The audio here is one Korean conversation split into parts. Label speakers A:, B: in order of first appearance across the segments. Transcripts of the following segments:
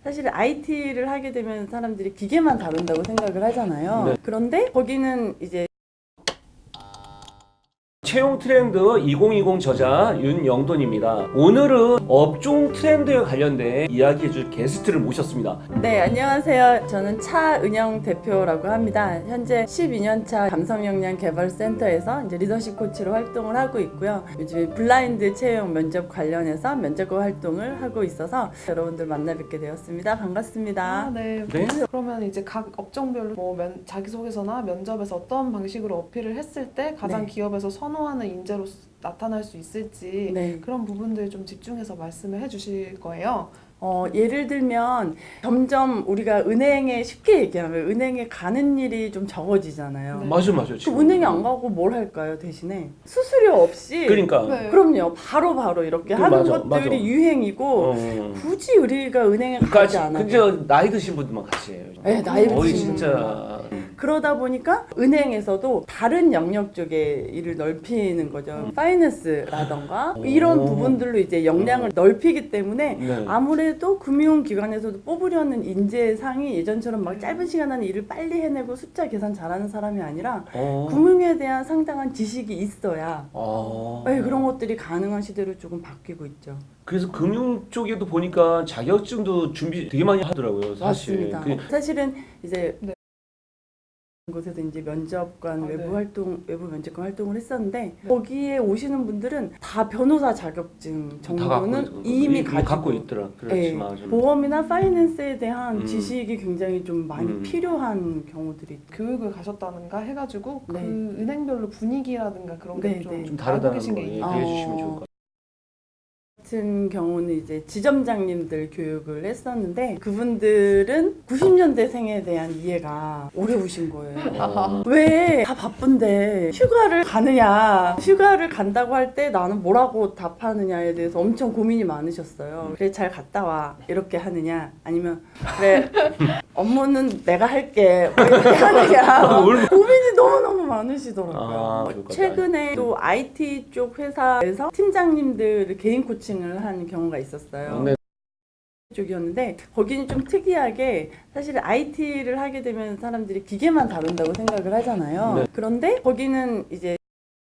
A: 사실 IT를 하게 되면 사람들이 기계만 다룬다고 생각을 하잖아요.
B: 네.
A: 그런데 거기는 이제
B: 채용 트렌드 2020 저자 윤영돈입니다. 오늘은 업종 트렌드에 관련된 이야기해줄 게스트를 모셨습니다.
A: 네, 안녕하세요. 저는 차은영 대표라고 합니다. 현재 12년차 감성역량개발센터에서 이제 리더십 코치로 활동을 하고 있고요. 요즘 블라인드 채용 면접 관련해서 면접관 활동을 하고 있어서 여러분들 만나 뵙게 되었습니다. 반갑습니다.
C: 네.
B: 네.
C: 그러면 이제 각 업종별로 자기소개서나 면접에서 어떤 방식으로 어필을 했을 때 가장
A: 네.
C: 기업에서 선호하는 인재로 나타날 수 있을지
A: 네.
C: 그런 부분들 좀 집중해서 말씀을 해주실 거예요.
A: 예를 들면 점점 우리가 은행에 쉽게 얘기하면 은행에 가는 일이 좀 적어지잖아요.
C: 네.
B: 맞아요.
A: 그 은행에 안 가고 뭘 할까요, 대신에? 수수료 없이.
B: 그러니까
C: 네.
A: 그럼요. 바로 이렇게
B: 그
A: 하는
B: 맞아,
A: 것들이
B: 맞아.
A: 굳이 우리가 은행에 가지 않아요.
B: 그저 나이 드신 분들만 같이 해요.
A: 네, 나이
B: 거의
A: 드신
B: 진짜
A: 그러다 보니까 은행에서도 다른 영역 쪽에 일을 넓히는 거죠. 파이낸스라던가 이런 부분들로 이제 역량을 넓히기 때문에
B: 네.
A: 아무래도 금융기관에서도 뽑으려는 인재상이 예전처럼 막 짧은 시간 안에 일을 빨리 해내고 숫자 계산 잘하는 사람이 아니라 금융에 대한 상당한 지식이 있어야 네, 그런 것들이 가능한 시대로 조금 바뀌고 있죠.
B: 그래서 금융 쪽에도 보니까 자격증도 준비 되게 많이 하더라고요, 사실.
A: 맞습니다. 사실은 이제
C: 네.
A: 곳에서 이제 면접관
C: 네.
A: 외부 면접관 활동을 했었는데 거기에 오시는 분들은 다 변호사 자격증 정도는 이미
B: 갖고 있더라. 그렇지,
A: 네,
B: 맞아.
A: 보험이나 파이낸스에 대한 지식이 굉장히 좀 많이 필요한 경우들이 있죠.
C: 교육을 가셨다든가 해가지고
A: 네.
C: 그 은행별로 분위기라든가 그런
A: 네,
C: 게 좀
A: 네.
B: 좀
C: 알고
B: 다르다는
C: 계신
B: 거
C: 게
B: 얘기해 주시면 좋을 것 같아요.
A: 같은 경우는 이제 지점장님들 교육을 했었는데 그분들은 90년대생에 대한 이해가 어려우신 거예요. 왜 다 바쁜데 휴가를 가느냐, 휴가를 간다고 할 때 나는 뭐라고 답하느냐에 대해서 엄청 고민이 많으셨어요. 그래, 잘 갔다 와 이렇게 하느냐, 아니면 그래 업무는 내가 할게 뭐 이렇게 하느냐, 고민이 너무너무 많으시더라고요. 최근에 또 IT 쪽 회사에서 팀장님들 개인 코칭을 한 경우가 있었어요.
B: 네.
A: 쪽이었는데 거기는 좀 특이하게 사실 IT를 하게 되면 사람들이 기계만 다룬다고 생각을 하잖아요.
B: 네.
A: 그런데 거기는 이제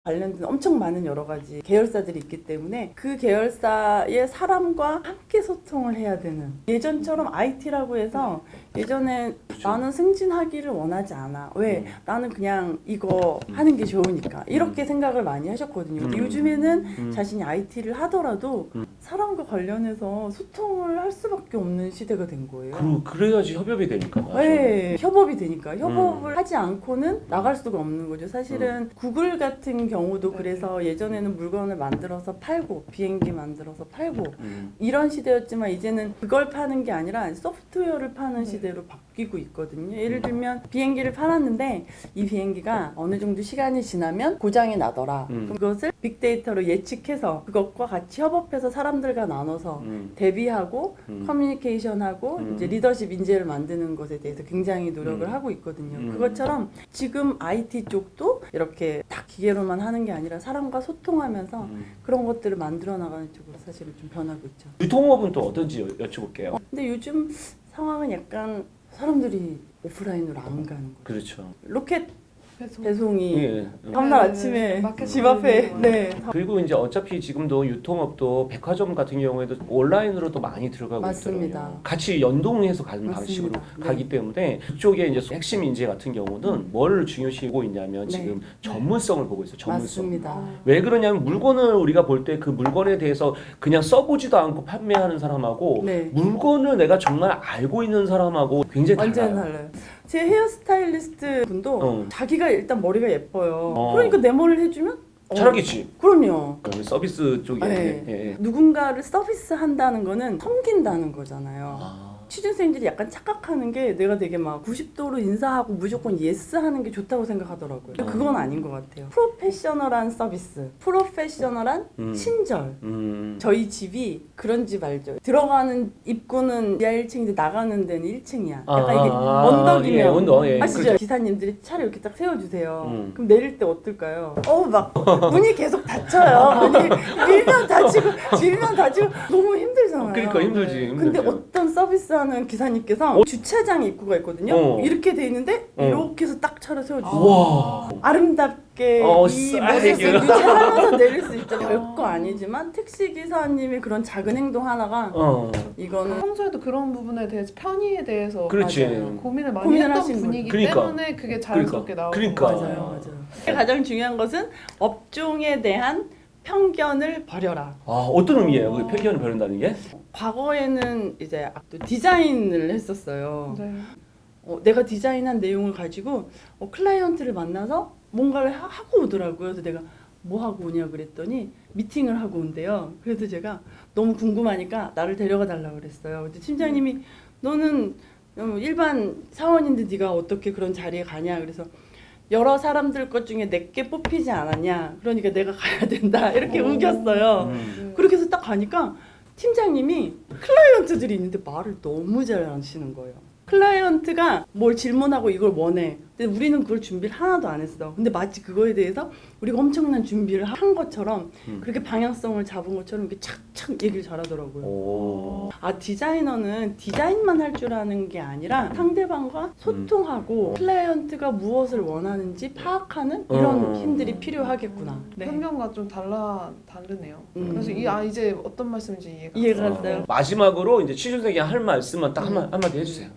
A: 관련된 엄청 많은 여러 가지 계열사들이 있기 때문에 그 계열사의 사람과 함께 소통을 해야 되는, 예전처럼 IT라고 해서 예전에 나는 승진하기를 원하지 않아. 왜? 나는 그냥 이거 하는 게 좋으니까 이렇게 생각을 많이 하셨거든요. 근데 요즘에는 자신이 IT를 하더라도 사람과 관련해서 소통을 할 수밖에 없는 시대가 된 거예요.
B: 그래야지 협업이 되니까. 맞아.
A: 네, 협업이 되니까 협업을 하지 않고는 나갈 수가 없는 거죠. 사실은 구글 같은 경우도 그래서 예전에는 물건을 만들어서 팔고 비행기 만들어서 팔고 이런 시대였지만 이제는 그걸 파는 게 아니라 소프트웨어를 파는 시대로 바뀌고 있거든요. 예를 들면 비행기를 팔았는데 이 비행기가 어느 정도 시간이 지나면 고장이 나더라. 그것을 빅데이터로 예측해서 그것과 같이 협업해서 사람들과 나눠서 대비하고 커뮤니케이션하고 이제 리더십 인재를 만드는 것에 대해서 굉장히 노력을 하고 있거든요. 그것처럼 지금 IT 쪽도 이렇게 딱 기계로만 하는 게 아니라 사람과 소통하면서 그런 것들을 만들어 나가는 쪽으로 사실은 좀 변하고 있죠.
B: 유통업은 또 어떤지 여쭤볼게요.
A: 근데 요즘 상황은 약간 사람들이 오프라인으로 안 가는 거예요.
B: 그렇죠.
A: 로켓 배송이
B: 예.
A: 다음날
C: 네,
A: 아침에
C: 마켓
A: 집 앞에
C: 돌리는
A: 네.
B: 그리고 이제 어차피 지금도 유통업도 백화점 같은 경우에도 온라인으로도 많이 들어가고
A: 맞습니다.
B: 있더라고요. 같이 연동해서 가는
A: 맞습니다.
B: 방식으로
A: 네.
B: 가기 때문에 그쪽에 이제 핵심 인재 같은 경우는 뭘 중요시하고 있냐면
A: 네.
B: 지금 전문성을 보고 있어요. 전문성.
A: 맞습니다.
B: 왜 그러냐면 물건을 우리가 볼 때 그 물건에 대해서 그냥 써보지도 않고 판매하는 사람하고
A: 네.
B: 물건을 내가 정말 알고 있는 사람하고 굉장히
A: 완전
B: 달라요.
A: 달라요. 제 헤어스타일리스트 분도 자기가 일단 머리가 예뻐요.
B: 어.
A: 그러니까 내 머리를 해주면
B: 잘하겠지.
A: 그럼요.
B: 서비스 쪽에.
A: 네.
B: 예.
A: 누군가를 서비스 한다는 거는 섬긴다는 거잖아요.
B: 아.
A: 취준생들이 약간 착각하는 게 내가 되게 막 90도로 인사하고 무조건 예스 하는 게 좋다고 생각하더라고요. 근데 그건 아닌 것 같아요. 프로페셔널한 서비스, 프로페셔널한 친절. 저희 집이 그런 집 알죠? 들어가는 입구는 지하 1층인데 나가는 데는 1층이야. 약간 이게 언덕이면
B: 예, 언덕, 예.
A: 아시죠?
B: 그렇죠.
A: 기사님들이 차를 이렇게 딱 세워주세요. 그럼 내릴 때 어떨까요? 막 문이 계속 닫혀요. 문이 밀면 닫히고 너무 힘들잖아요. 힘들잖아요.
B: 그러니까 힘들지.
C: 네.
A: 근데
B: 힘들지.
A: 어떤 서비스하는 기사님께서 주차장 입구가 있거든요.
B: 어.
A: 이렇게 돼 있는데
B: 어.
A: 이렇게 해서 딱 차를 세워주세요.
B: 와.
A: 아름답게
B: 어,
A: 이
B: 아이고.
A: 모습을 유지하면서 내릴 수 있죠. 별거 아니지만 택시 기사님의 그런 작은 행동 하나가 이거는
C: 평소에도 그런 부분에 대해서 편의에 대해서
B: 그렇지.
A: 맞아요.
C: 고민을 많이
A: 고민을
C: 했던
A: 하신
C: 분이기
B: 그러니까.
C: 때문에 그게 자연스럽게 나오는
B: 그러니까.
C: 거예요.
A: 맞아요. 가장 중요한 것은 업종에 대한 편견을 버려라.
B: 아, 어떤 의미예요? 그 편견을 버린다는 게?
A: 과거에는 이제 또 디자인을 했었어요.
C: 네.
A: 내가 디자인한 내용을 가지고 클라이언트를 만나서 뭔가를 하고 오더라고요. 그래서 내가 뭐 하고 오냐 그랬더니 미팅을 하고 온대요. 그래서 제가 너무 궁금하니까 나를 데려가 달라고 그랬어요. 근데 팀장님이 너는 일반 사원인데 네가 어떻게 그런 자리에 가냐. 그래서 여러 사람들 것 중에 내게 뽑히지 않았냐. 그러니까 내가 가야 된다. 이렇게 우겼어요.
C: 네.
A: 그렇게 해서 딱 가니까 팀장님이 클라이언트들이 있는데 말을 너무 잘 하시는 거예요. 클라이언트가 뭘 질문하고 이걸 원해. 근데 우리는 그걸 준비를 하나도 안 했어. 근데 마치 그거에 대해서 우리가 엄청난 준비를 한 것처럼 그렇게 방향성을 잡은 것처럼 이렇게 착착 얘기를 잘하더라고요.
B: 오.
A: 아, 디자이너는 디자인만 할 줄 아는 게 아니라 상대방과 소통하고 클라이언트가 무엇을 원하는지 파악하는 이런 힘들이 필요하겠구나. 네.
C: 편견과 좀 다르네요.
A: 음.
C: 그래서 이제 어떤 말씀인지
A: 이해가 갔어요.
B: 마지막으로 이제 취준생이 할 말씀만 딱 한마디 해주세요.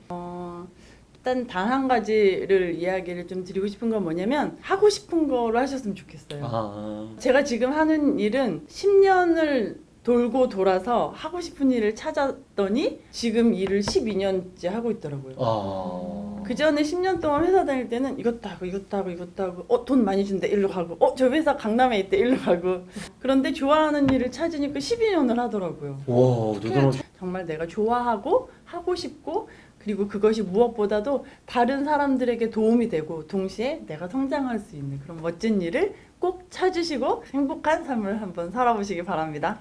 A: 일단 단 한 가지를 이야기를 좀 드리고 싶은 건 뭐냐면 하고 싶은 거로 하셨으면 좋겠어요.
B: 아.
A: 제가 지금 하는 일은 10년을 돌고 돌아서 하고 싶은 일을 찾았더니 지금 일을 12년째 하고 있더라고요.
B: 아.
A: 그 전에 10년 동안 회사 다닐 때는 이것도 하고 이것도 하고 이것도 하고 돈 많이 준대 일로 가고 저 회사 강남에 있대 일로 가고 그런데 좋아하는 일을 찾으니까 12년을 하더라고요.
B: 와, 대단하다.
A: 정말 내가 좋아하고 하고 싶고 그리고 그것이 무엇보다도 다른 사람들에게 도움이 되고 동시에 내가 성장할 수 있는 그런 멋진 일을 꼭 찾으시고 행복한 삶을 한번 살아보시기 바랍니다.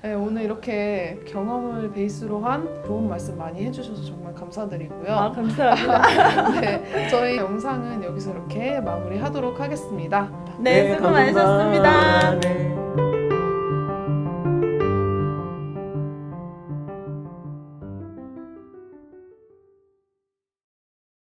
C: 네, 오늘 이렇게 경험을 베이스로 한 좋은 말씀 많이 해주셔서 정말 감사드리고요.
A: 아, 감사합니다.
C: 네, 저희 영상은 여기서 이렇게 마무리하도록 하겠습니다.
A: 네, 수고 많으셨습니다.
B: 네.